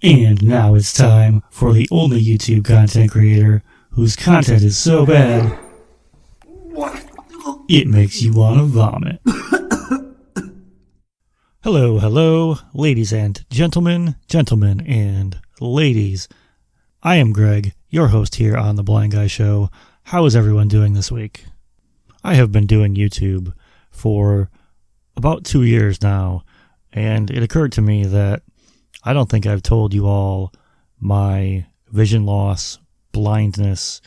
And now it's time for the only YouTube content creator whose content is so bad, it makes you want to vomit. Hello, ladies and gentlemen and ladies. I am Greg, your host here on The Blind Guy Show. How is everyone doing this week? I have been doing YouTube for about 2 years now, and it occurred to me that I don't think I've told you all my vision loss, blindness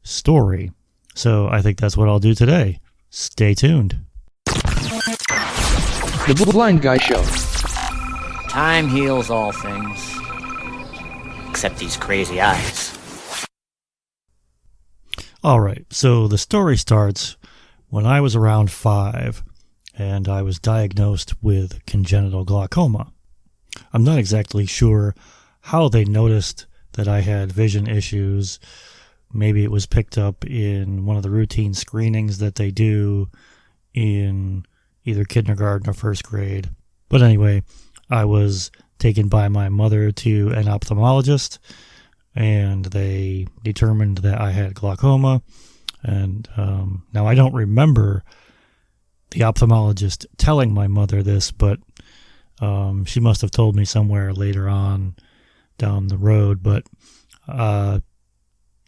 story. So I think that's what I'll do today. Stay tuned. The Blind Guy Show. Time heals all things, except these crazy eyes. Alright, so the story starts when I was around 5, and I was diagnosed with congenital glaucoma. I'm not exactly sure how they noticed that I had vision issues. Maybe it was picked up in one of the routine screenings that they do in either kindergarten or first grade. But anyway, I was taken by my mother to an ophthalmologist, and they determined that I had glaucoma. And now I don't remember the ophthalmologist telling my mother this, but she must have told me somewhere later on down the road. But the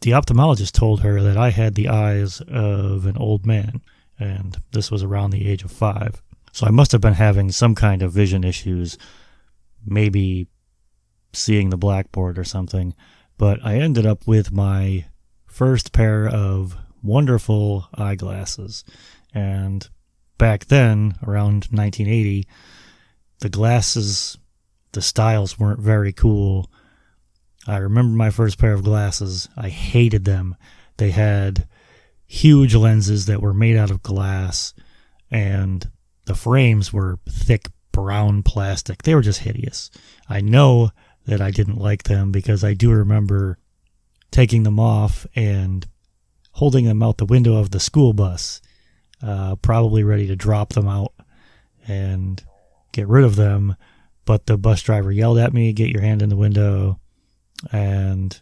ophthalmologist told her that I had the eyes of an old man, and this was around the age of 5. So I must have been having some kind of vision issues, maybe seeing the blackboard or something. But I ended up with my first pair of wonderful eyeglasses. And back then, around 1980, the glasses, the styles weren't very cool. I remember my first pair of glasses. I hated them. They had huge lenses that were made out of glass, and the frames were thick brown plastic. They were just hideous. I know that I didn't like them because I do remember taking them off and holding them out the window of the school bus, probably ready to drop them out and get rid of them. But the bus driver yelled at me, "Get your hand in the window." And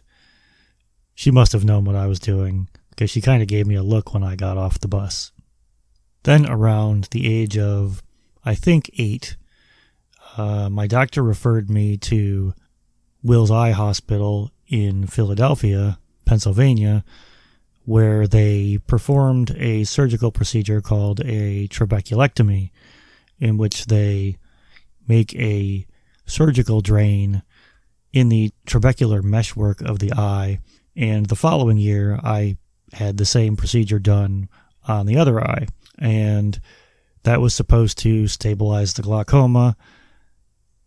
she must have known what I was doing, because she kind of gave me a look when I got off the bus. Then around the age of, I think, 8, my doctor referred me to Will's Eye Hospital in Philadelphia, Pennsylvania, where they performed a surgical procedure called a trabeculectomy, in which they make a surgical drain in the trabecular meshwork of the eye. And the following year, I had the same procedure done on the other eye. And that was supposed to stabilize the glaucoma.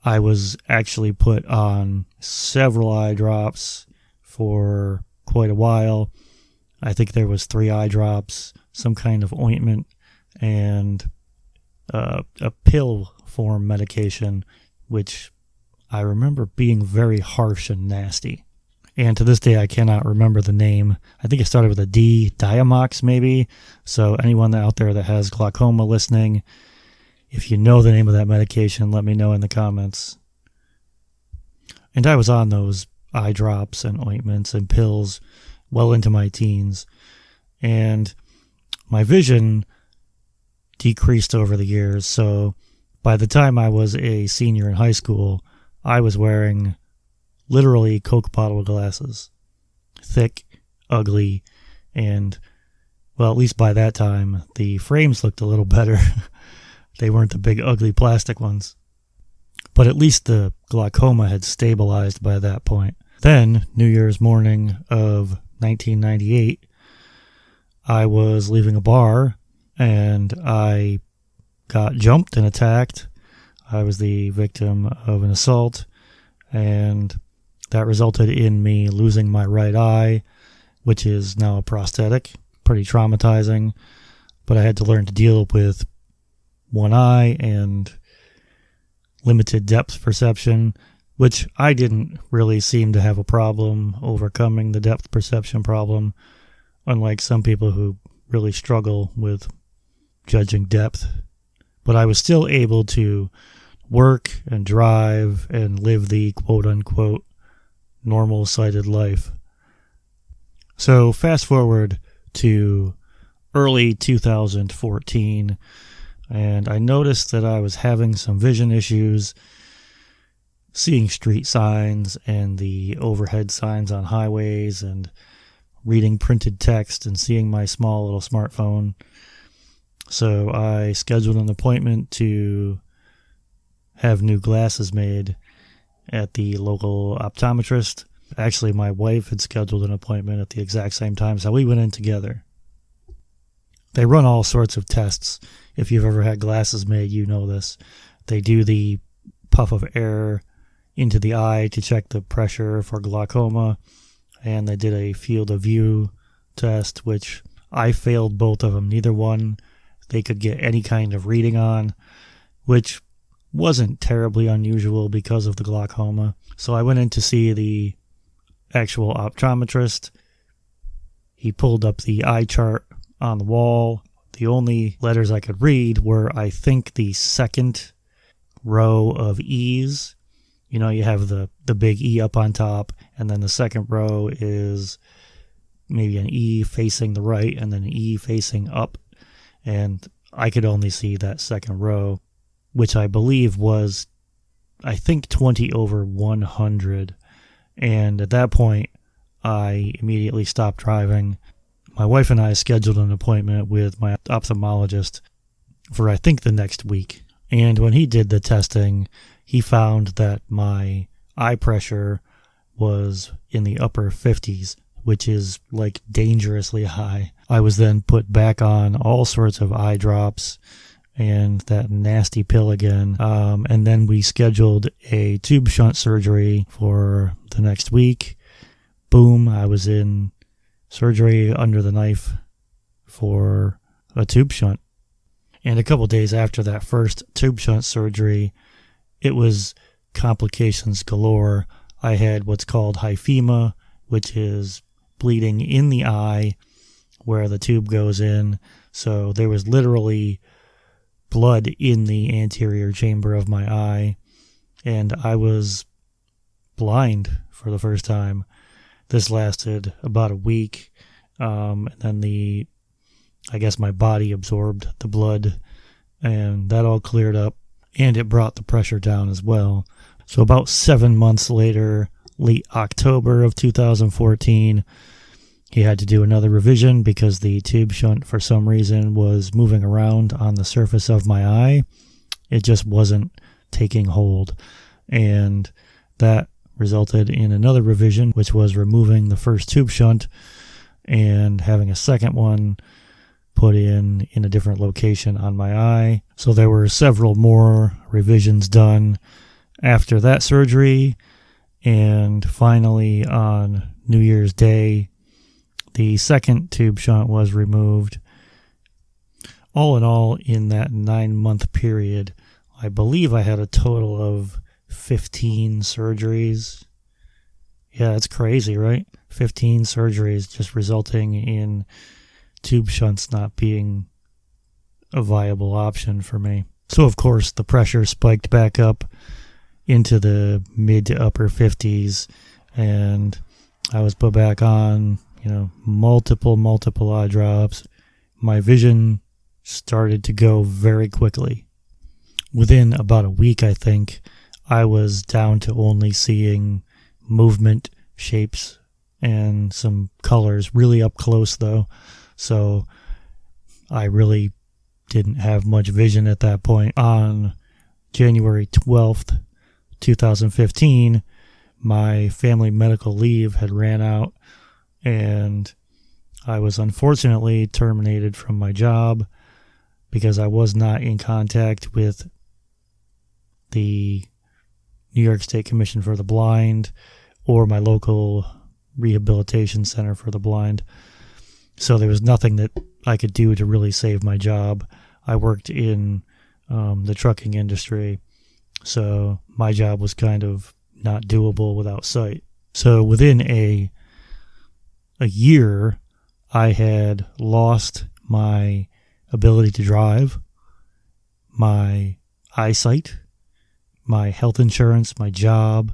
I was actually put on several eye drops for quite a while. I think there was 3 eye drops, some kind of ointment, and a pill form medication, which I remember being very harsh and nasty. And to this day, I cannot remember the name. I think it started with a D, Diamox maybe. So anyone out there that has glaucoma listening, if you know the name of that medication, let me know in the comments. And I was on those eye drops and ointments and pills well into my teens. And my vision decreased over the years. So by the time I was a senior in high school, I was wearing literally Coke bottle glasses. Thick, ugly, and, well, at least by that time, the frames looked a little better. They weren't the big, ugly plastic ones. But at least the glaucoma had stabilized by that point. Then, New Year's morning of 1998, I was leaving a bar, and I got jumped and attacked. I was the victim of an assault, and that resulted in me losing my right eye, which is now a prosthetic. Pretty traumatizing, but I had to learn to deal with one eye and limited depth perception, which I didn't really seem to have a problem overcoming the depth perception problem, unlike some people who really struggle with judging depth. But I was still able to work and drive and live the quote-unquote normal sighted life. So fast forward to early 2014, and I noticed that I was having some vision issues, seeing street signs and the overhead signs on highways and reading printed text and seeing my small little smartphone. So I scheduled an appointment to have new glasses made at the local optometrist. Actually, my wife had scheduled an appointment at the exact same time, so we went in together. They run all sorts of tests. If you've ever had glasses made, you know this. They do the puff of air into the eye to check the pressure for glaucoma, and they did a field of view test, which I failed both of them. Neither one they could get any kind of reading on, which wasn't terribly unusual because of the glaucoma. So I went in to see the actual optometrist. He pulled up the eye chart on the wall. The only letters I could read were, I think, the second row of E's. You know, you have the big E up on top, and then the second row is maybe an E facing the right and then an E facing up. And I could only see that second row, which I believe was, I think, 20/100. And at that point, I immediately stopped driving. My wife and I scheduled an appointment with my ophthalmologist for, I think, the next week. And when he did the testing, he found that my eye pressure was in the upper 50s, which is like dangerously high. I was then put back on all sorts of eye drops and that nasty pill again. And then we scheduled a tube shunt surgery for the next week. Boom, I was in surgery under the knife for a tube shunt. And a couple days after that first tube shunt surgery, it was complications galore. I had what's called hyphema, which is bleeding in the eye where the tube goes in. So there was literally blood in the anterior chamber of my eye, and I was blind for the first time. This lasted about a week, and then I guess my body absorbed the blood, and that all cleared up, and it brought the pressure down as well. So about 7 months later, late October of 2014, he had to do another revision because the tube shunt, for some reason, was moving around on the surface of my eye. It just wasn't taking hold, and that resulted in another revision, which was removing the first tube shunt and having a second one put in a different location on my eye. So there were several more revisions done after that surgery, and finally on New Year's Day, the second tube shunt was removed. All in all, in that 9-month period, I believe I had a total of 15 surgeries. Yeah, it's crazy, right? 15 surgeries just resulting in tube shunts not being a viable option for me. So, of course, the pressure spiked back up into the mid to upper 50s, and I was put back on, multiple eye drops. My vision started to go very quickly. Within about a week, I think, I was down to only seeing movement, shapes, and some colors really up close, though. So I really didn't have much vision at that point. On January 12th, 2015, my family medical leave had ran out, and I was unfortunately terminated from my job because I was not in contact with the New York State Commission for the Blind or my local rehabilitation center for the blind. So there was nothing that I could do to really save my job. I worked in the trucking industry, so my job was kind of not doable without sight. So within a year, I had lost my ability to drive, my eyesight, my health insurance, my job,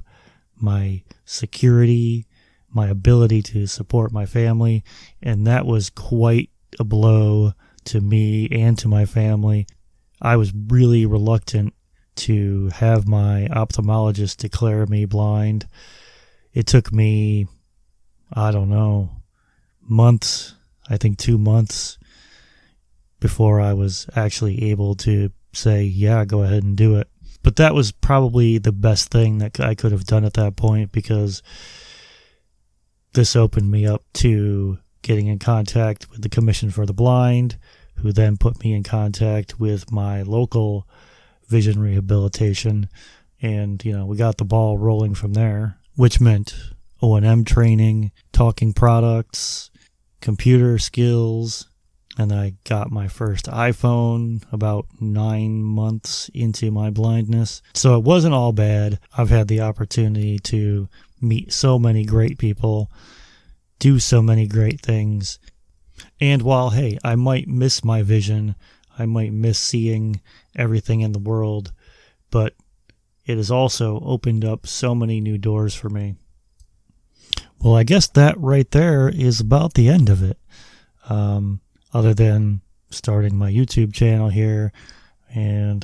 my security, my ability to support my family, and that was quite a blow to me and to my family. I was really reluctant to have my ophthalmologist declare me blind. It took me, I don't know, months, I think 2 months, before I was actually able to say, yeah, go ahead and do it. But that was probably the best thing that I could have done at that point, because this opened me up to getting in contact with the Commission for the Blind, who then put me in contact with my local vision rehabilitation. And, we got the ball rolling from there, which meant O&M training, talking products, computer skills. And I got my first iPhone about 9 months into my blindness. So it wasn't all bad. I've had the opportunity to meet so many great people, do so many great things. And while, hey, I might miss my vision, I might miss seeing everything in the world, but it has also opened up so many new doors for me. Well, I guess that right there is about the end of it. Other than starting my YouTube channel here and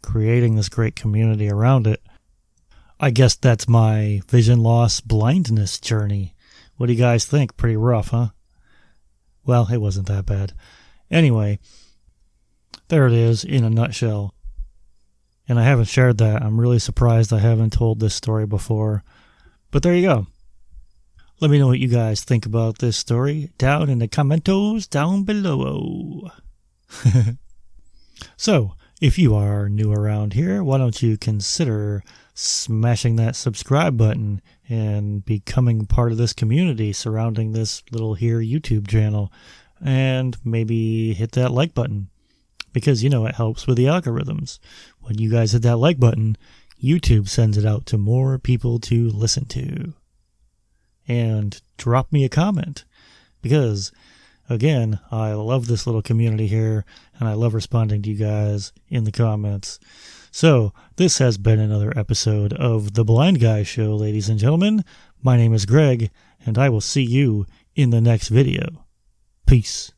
creating this great community around it. I guess that's my vision loss blindness journey. What do you guys think? Pretty rough, huh? Well, it wasn't that bad. Anyway, there it is in a nutshell. And I haven't shared that. I'm really surprised I haven't told this story before. But there you go. Let me know what you guys think about this story down in the commentos down below. So, if you are new around here, why don't you consider smashing that subscribe button and becoming part of this community surrounding this little here YouTube channel, and maybe hit that like button, because it helps with the algorithms. When you guys hit that like button, YouTube sends it out to more people to listen to. And drop me a comment, because again, I love this little community here, and I love responding to you guys in the comments. So this has been another episode of The Blind Guy Show, ladies and gentlemen. My name is Greg, and I will see you in the next video. Peace.